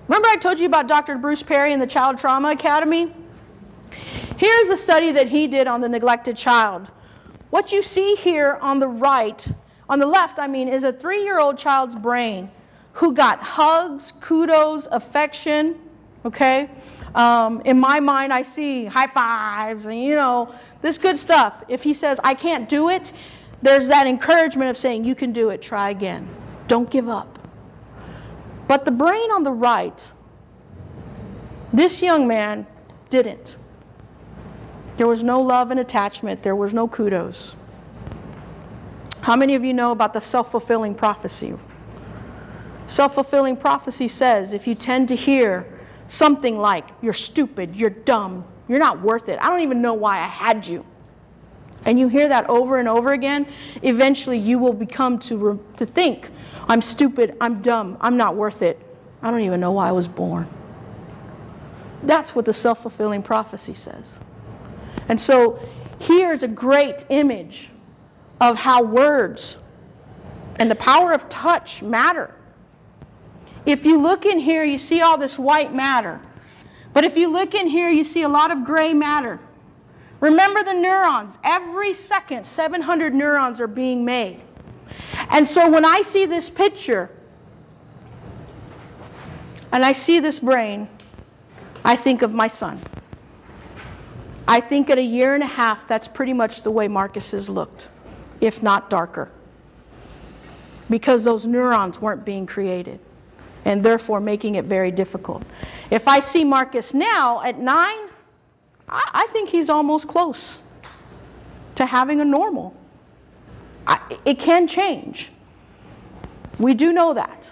Remember I told you about Dr. Bruce Perry and the Child Trauma Academy? Here's a study that he did on the neglected child. What you see here on the right, on the left, I mean, is a 3-year-old child's brain who got hugs, kudos, affection, okay? In my mind, I see high fives and, you know, this good stuff. If he says, I can't do it, there's that encouragement of saying, you can do it, try again. Don't give up. But the brain on the right, this young man didn't. There was no love and attachment. There was no kudos. How many of you know about the self-fulfilling prophecy? Self-fulfilling prophecy says if you tend to hear something like, you're stupid, you're dumb, you're not worth it, I don't even know why I had you, and you hear that over and over again, eventually you will become to think, I'm stupid, I'm dumb, I'm not worth it, I don't even know why I was born. That's what the self-fulfilling prophecy says. And so here's a great image of how words and the power of touch matter. If you look in here, you see all this white matter. But if you look in here, you see a lot of gray matter. Remember the neurons. Every second, 700 neurons are being made. And so when I see this picture, and I see this brain, I think of my son. I think at 1.5 years, that's pretty much the way Marcus's looked, if not darker. Because those neurons weren't being created, and therefore making it very difficult. If I see Marcus now at 9, I think he's almost close to having a normal. It can change. We do know that.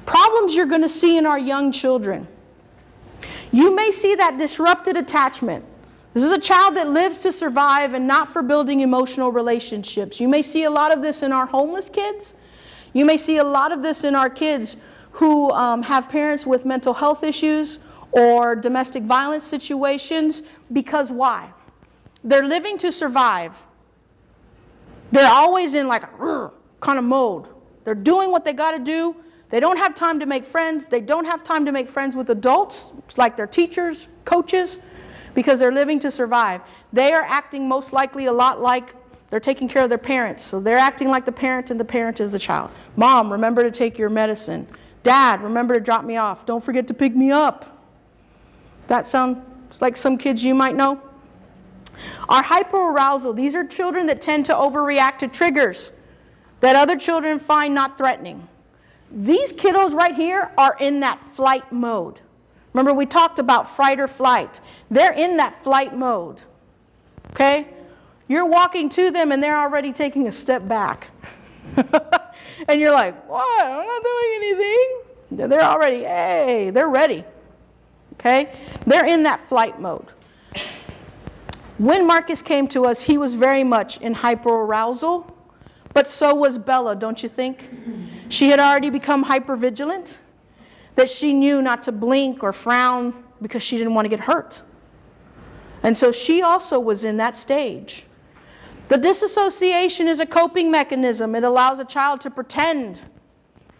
Problems you're going to see in our young children. You may see that disrupted attachment. This is a child that lives to survive and not for building emotional relationships. You may see a lot of this in our homeless kids. You may see a lot of this in our kids who have parents with mental health issues or domestic violence situations. Because why? They're living to survive. They're always in like a kind of mode. They're doing what they got to do. They don't have time to make friends. They don't have time to make friends with adults, like their teachers, coaches, because they're living to survive. They are acting most likely a lot like they're taking care of their parents. So they're acting like the parent, and the parent is the child. Mom, remember to take your medicine. Dad, remember to drop me off. Don't forget to pick me up. That sound like some kids you might know? Our hyperarousal, these are children that tend to overreact to triggers that other children find not threatening. These kiddos right here are in that flight mode. Remember we talked about fight or flight. They're in that flight mode. Okay? You're walking to them and they're already taking a step back. And you're like, what? I'm not doing anything. They're already, hey, they're ready. Okay? They're in that flight mode. When Marcus came to us, he was very much in hyperarousal, but so was Bella, don't you think? She had already become hypervigilant, that she knew not to blink or frown because she didn't want to get hurt. And so she also was in that stage. The disassociation is a coping mechanism. It allows a child to pretend,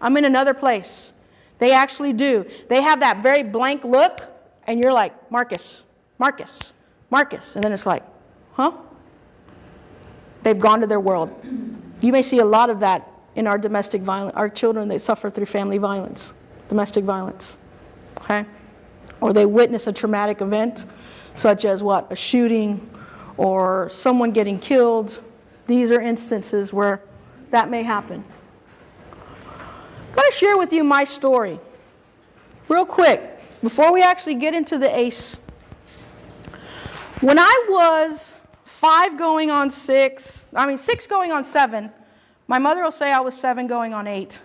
I'm in another place. They actually do. They have that very blank look, and you're like, Marcus, Marcus, Marcus. And then it's like, huh? They've gone to their world. You may see a lot of that in our domestic violence, our children that suffer through family violence, domestic violence, okay? Or they witness a traumatic event, such as what? A shooting or someone getting killed. These are instances where that may happen. I'm going to share with you my story real quick before we actually get into the ACE. When I was 5 going on 6, 6 going on 7, my mother will say I was 7 going on 8.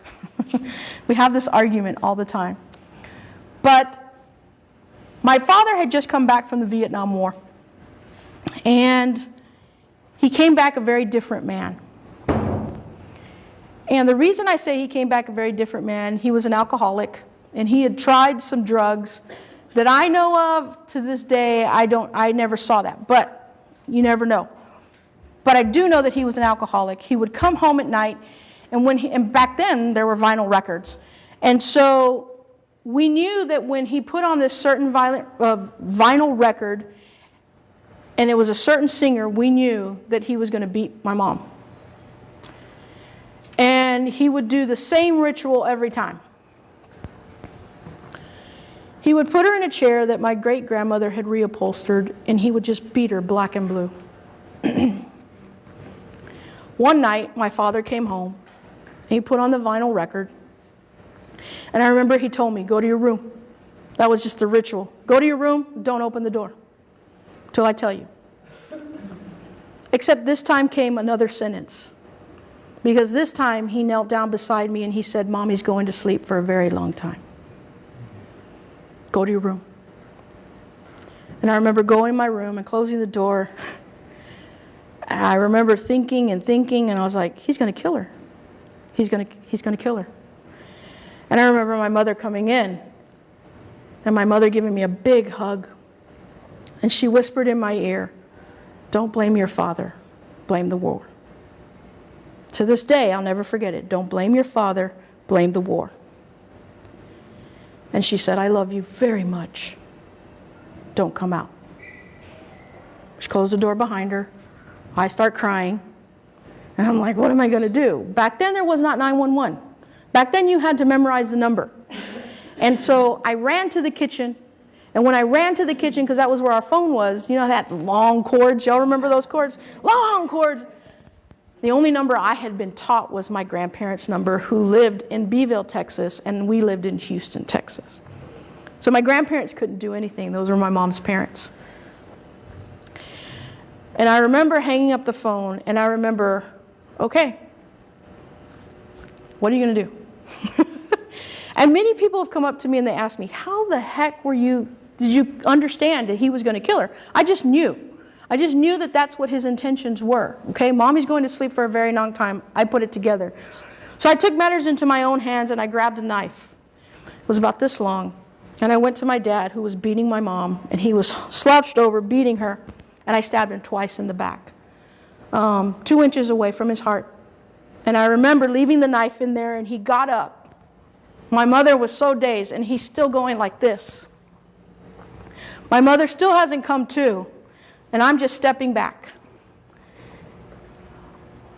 We have this argument all the time. But my father had just come back from the Vietnam War. And he came back a very different man. And the reason I say he came back a very different man, he was an alcoholic, and he had tried some drugs that I know of to this day. I never saw that, but you never know. But I do know that he was an alcoholic. He would come home at night, and back then there were vinyl records. And so we knew that when he put on this certain vinyl record, and it was a certain singer, we knew that he was going to beat my mom. And he would do the same ritual every time. He would put her in a chair that my great-grandmother had reupholstered, and he would just beat her black and blue. One night, my father came home. He put on the vinyl record. And I remember he told me, go to your room. That was just the ritual. Go to your room, don't open the door till I tell you. Except this time came another sentence. Because this time he knelt down beside me and he said, Mommy's going to sleep for a very long time. Go to your room. And I remember going in my room and closing the door. And I remember thinking, and I was like, he's going to kill her. He's going to kill her. And I remember my mother coming in, and my mother giving me a big hug. And she whispered in my ear, don't blame your father, blame the war. To this day, I'll never forget it. Don't blame your father, blame the war. And she said, I love you very much. Don't come out. She closed the door behind her. I start crying. And I'm like, what am I going to do? Back then, there was not 911. Back then, you had to memorize the number. And so I ran to the kitchen. And when I ran to the kitchen, because that was where our phone was, you know that long cords? Y'all remember those cords? Long cords. The only number I had been taught was my grandparents' number, who lived in Beeville, Texas, and we lived in Houston, Texas. So my grandparents couldn't do anything. Those were my mom's parents. And I remember hanging up the phone, and I remember, okay, what are you going to do? And many people have come up to me and they ask me, how the heck did you understand that he was going to kill her? I just knew. I just knew that that's what his intentions were. Okay, Mommy's going to sleep for a very long time. I put it together. So I took matters into my own hands and I grabbed a knife. It was about this long. And I went to my dad, who was beating my mom, and he was slouched over beating her, and I stabbed him twice in the back, 2 inches away from his heart. And I remember leaving the knife in there, and he got up. My mother was so dazed, and he's still going like this. My mother still hasn't come to, and I'm just stepping back.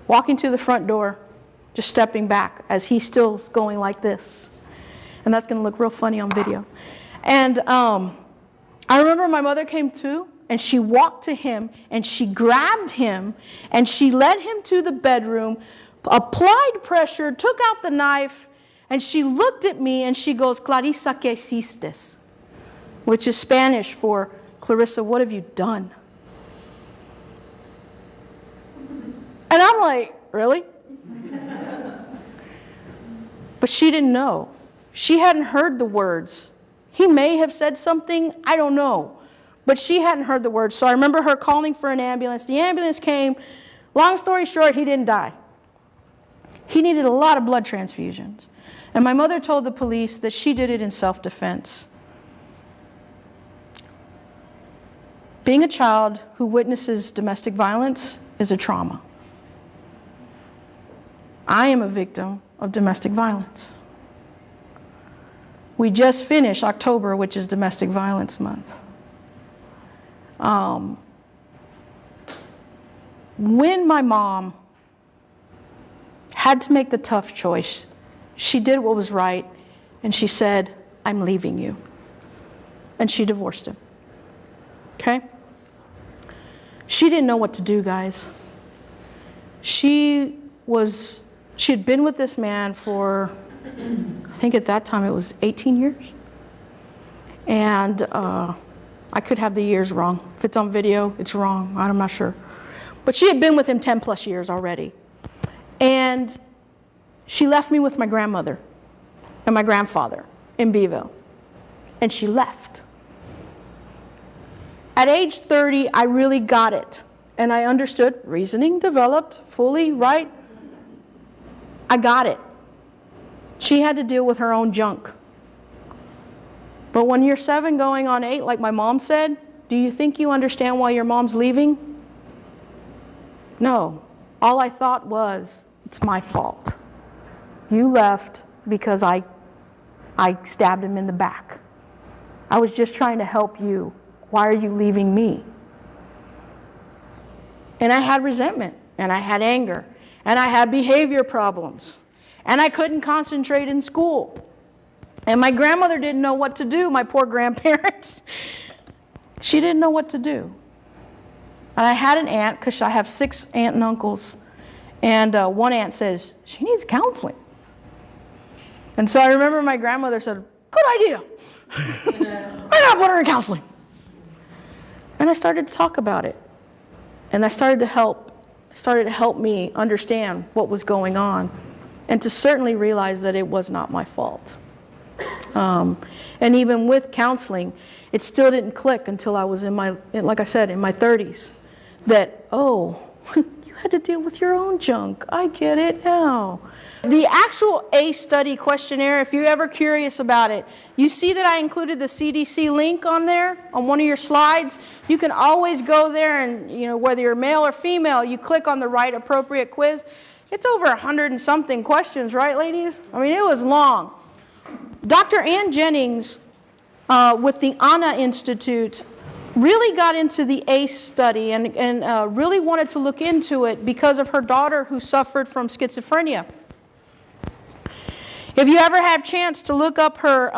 Walking to the front door, just stepping back as he's still going like this. And that's going to look real funny on video. And I remember my mother came to, and she walked to him, and she grabbed him, and she led him to the bedroom, applied pressure, took out the knife, and she looked at me, and she goes, Clarissa, ¿qué hiciste? Which is Spanish for, Clarissa, what have you done? And I'm like, really? But she didn't know. She hadn't heard the words. He may have said something, I don't know. But she hadn't heard the words. So I remember her calling for an ambulance. The ambulance came. Long story short, he didn't die. He needed a lot of blood transfusions. And my mother told the police that she did it in self-defense. Being a child who witnesses domestic violence is a trauma. I am a victim of domestic violence. We just finished October, which is Domestic Violence Month. When my mom had to make the tough choice, she did what was right, and she said, I'm leaving you. And she divorced him. Okay? She didn't know what to do, guys. She had been with this man for, I think at that time it was 18 years. And I could have the years wrong. If it's on video, it's wrong. I'm not sure. But she had been with him 10 plus years already. And she left me with my grandmother and my grandfather in Beeville. And she left. At age 30, I really got it. And I understood, reasoning developed, fully, right? I got it. She had to deal with her own junk. But when you're 7 going on 8, like my mom said, do you think you understand why your mom's leaving? No. All I thought was, it's my fault. You left because I I stabbed him in the back. I was just trying to help you. Why are you leaving me? And I had resentment, and I had anger, and I had behavior problems, and I couldn't concentrate in school. And my grandmother didn't know what to do, my poor grandparents. She didn't know what to do. And I had an aunt, because I have 6 aunts and uncles, and one aunt says, she needs counseling. And so I remember my grandmother said, good idea. Why not put her in counseling? And I started to talk about it. And I started to help me understand what was going on, and to certainly realize that it was not my fault. And even with counseling, it still didn't click until I was like I said, in my 30s, that, oh, you had to deal with your own junk. I get it now. The actual ACE study questionnaire, if you're ever curious about it, you see that I included the CDC link on there, on one of your slides. You can always go there and, whether you're male or female, you click on the right appropriate quiz. It's over 100 and something questions, right, ladies? I mean, it was long. Dr. Ann Jennings with the Anna Institute really got into the ACE study and really wanted to look into it because of her daughter who suffered from schizophrenia. If you ever have a chance to look up her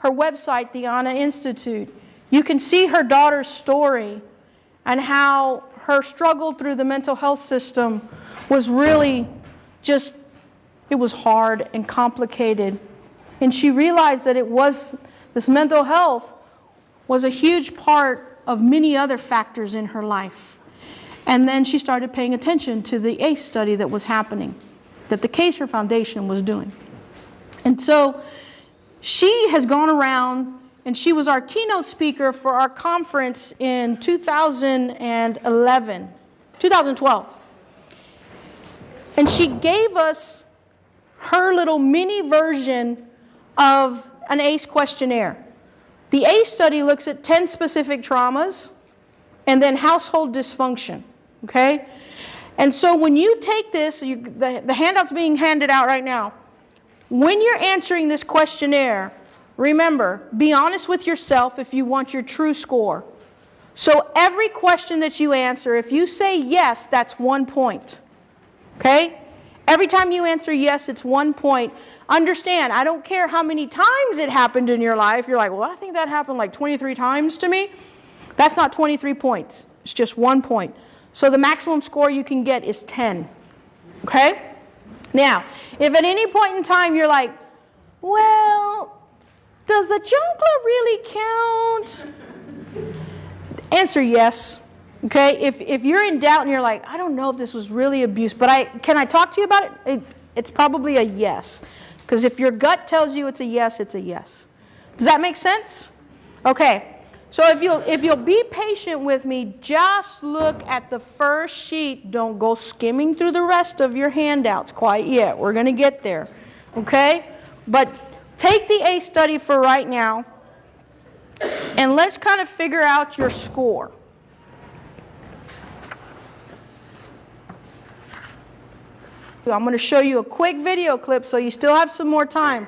website, the Anna Institute, you can see her daughter's story and how her struggle through the mental health system was really just, it was hard and complicated. And she realized that this mental health was a huge part of many other factors in her life. And then she started paying attention to the ACE study that was happening, that the Kaiser Foundation was doing. And so she has gone around, and she was our keynote speaker for our conference in 2012. And she gave us her little mini version of an ACE questionnaire. The ACE study looks at 10 specific traumas and then household dysfunction, okay? And so when you take this, the handout's being handed out right now. When you're answering this questionnaire, remember, be honest with yourself if you want your true score. So every question that you answer, if you say yes, that's 1 point, okay? Every time you answer yes, it's 1 point. Understand, I don't care how many times it happened in your life. You're like, well, I think that happened like 23 times to me. That's not 23 points. It's just 1 point. So the maximum score you can get is 10, okay? Now, if at any point in time you're like, well, does the junk club really count? Answer yes. Okay? If you're in doubt and you're like, I don't know if this was really abuse, but can I talk to you about it? It's probably a yes. Because if your gut tells you it's a yes, it's a yes. Does that make sense? Okay. So if you'll be patient with me, just look at the first sheet. Don't go skimming through the rest of your handouts quite yet. We're going to get there. Okay? But take the ACE study for right now, and let's kind of figure out your score. I'm going to show you a quick video clip so you still have some more time.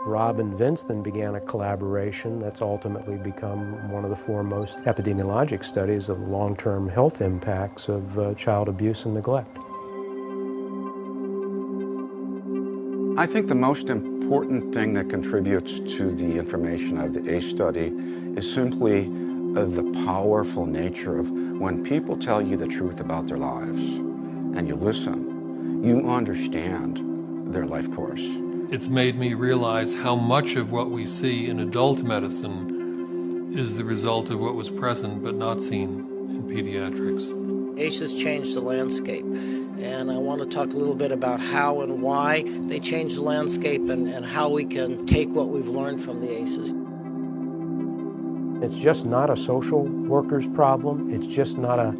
Rob and Vince then began a collaboration that's ultimately become one of the foremost epidemiologic studies of long-term health impacts of child abuse and neglect. I think the most important thing that contributes to the information of the ACE study is simply the powerful nature of when people tell you the truth about their lives and you listen, you understand their life course. It's made me realize how much of what we see in adult medicine is the result of what was present but not seen in pediatrics. ACE has changed the landscape, and I want to talk a little bit about how and why they changed the landscape and how we can take what we've learned from the ACEs. It's just not a social worker's problem. It's just not a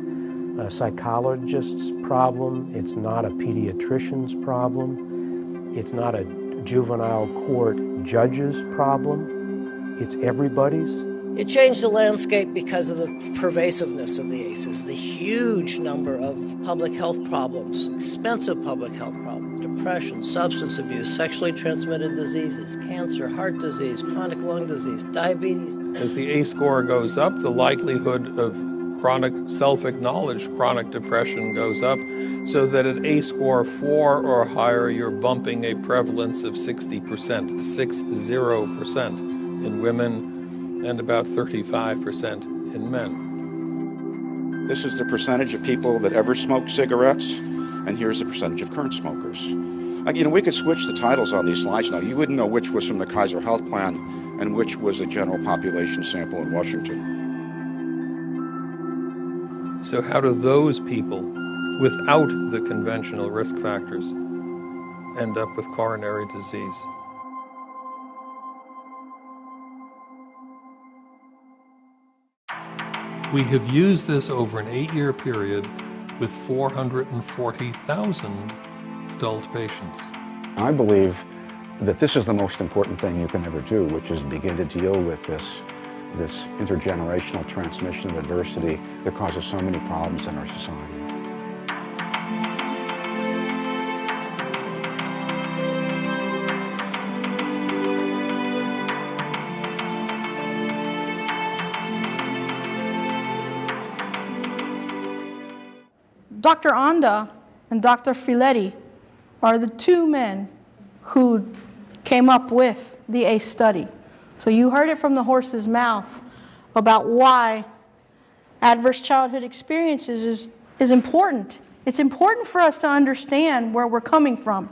psychologist's problem. It's not a pediatrician's problem. It's not a juvenile court judge's problem. It's everybody's It changed the landscape because of the pervasiveness of the ACEs, the huge number of public health problems, expensive public health problems, depression, substance abuse, sexually transmitted diseases, cancer, heart disease, chronic lung disease, diabetes. As the ACE score goes up, the likelihood of chronic, self-acknowledged chronic depression goes up, so that at ACE score 4 or higher, you're bumping a prevalence of 60%, 60% in women, and about 35% in men. This is the percentage of people that ever smoked cigarettes, and here's the percentage of current smokers. You know, we could switch the titles on these slides now. You wouldn't know which was from the Kaiser Health Plan and which was a general population sample in Washington. So how do those people, without the conventional risk factors, end up with coronary disease? We have used this over an 8-year period with 440,000 adult patients. I believe that this is the most important thing you can ever do, which is begin to deal with this intergenerational transmission of adversity that causes so many problems in our society. Dr. Anda and Dr. Filetti are the two men who came up with the ACE study. So you heard it from the horse's mouth about why adverse childhood experiences is important. It's important for us to understand where we're coming from.